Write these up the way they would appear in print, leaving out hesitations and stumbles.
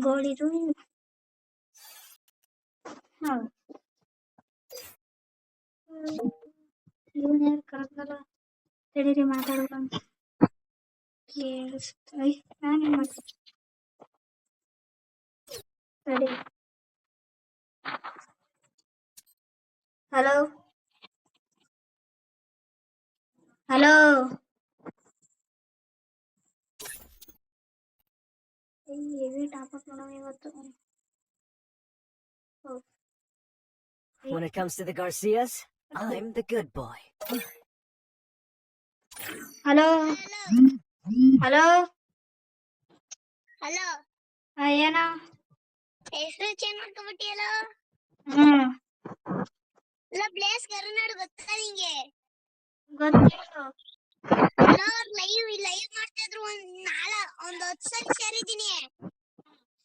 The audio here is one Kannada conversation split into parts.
ಗೋಳಿದು ಹೌದು ಇವನ್ಯಾರು ಕರೆದಲ್ಲ ತಡೀರಿ ಮಾತಾಡೋದಂತ ಕೇಳಿಸ್ತಾ ನಾನೇನ್ ಮಾಡ್ತೀನಿ ತಡಿ ಹಲೋ ಹಲೋ ಹೆವಿ ಟಾಪಪ್ ನೋಡೋ ಇವತ್ತು When it comes to the Garcias, I'm the good boy. Hello hello hello ಏನ ಹೆಸರು ಚೇಂಜ್ ಮಾಡ್ಕೊಂಡ್ಬಿಟ್ಟಿಯಲ್ಲ ಹ್ಮ್ ಇಲ್ಲ ಪ್ಲೇಸ್ ಕರ್ನಾಡು ಗೊತ್ತಾ ನಿಂಗೆ ಗೊತ್ತಿತ್ತು ಲೈವ್ ಮಾಡ್ತಾ ಇದ್ರು ಒಂದ್ 10 ಸಲ ಸೇರಿದ್ದೀನಿ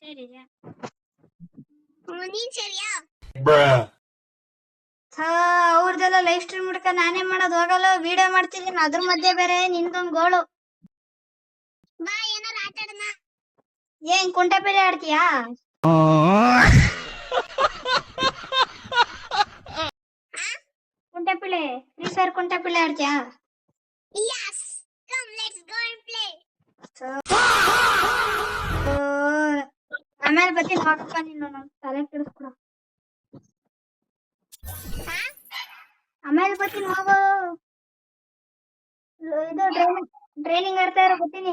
ಸರಿ ನೀನ್ ಸರಿಯಾ ಅವ್ರದೆಲ್ಲ ಲೈವ್ ಸ್ಟ್ರೀಮ್ ಮಾಡ್ಕ ನಾನೇ ಮಾಡೋದು ಹೋಗಲ್ಲ ವಿಡಿಯೋ ಮಾಡ್ತಿದ್ದೀನಿ ಅದ್ರ ಮಧ್ಯೆ ಬೇರೆ ನಿಂದೊಂದ್ ಗೋಳು ಬಾ ಏನಾರ ಆಟ ಆಡೋಣ ಏನ್ ಕುಂಟೆಪಿಲ್ಲೆ ಆಡ್ತೀಯಾ ಕುಂಟೆಪಿಲ್ಲೆ ಫ್ರೀ ಫೈರ್ ಕುಂಟೆಪಿಲ್ಲೆ ಆಡ್ತೀಯಾ yes come let's go and play ಆಮೇಲೆ ಬರ್ತೀನಿ ಹೋಗಪ್ಪ ನೀನು ನಂಗೆ ತಲೆ ಕೆಡಿಸ್ಕೊಡ ಆಮೇಲೆ ಬರ್ತೀನಿ ಹೋಗು ಇದು ಟ್ರೈನಿಂಗ್ ಆಡ್ತಾ ಇರೋ ಬರ್ತೀನಿ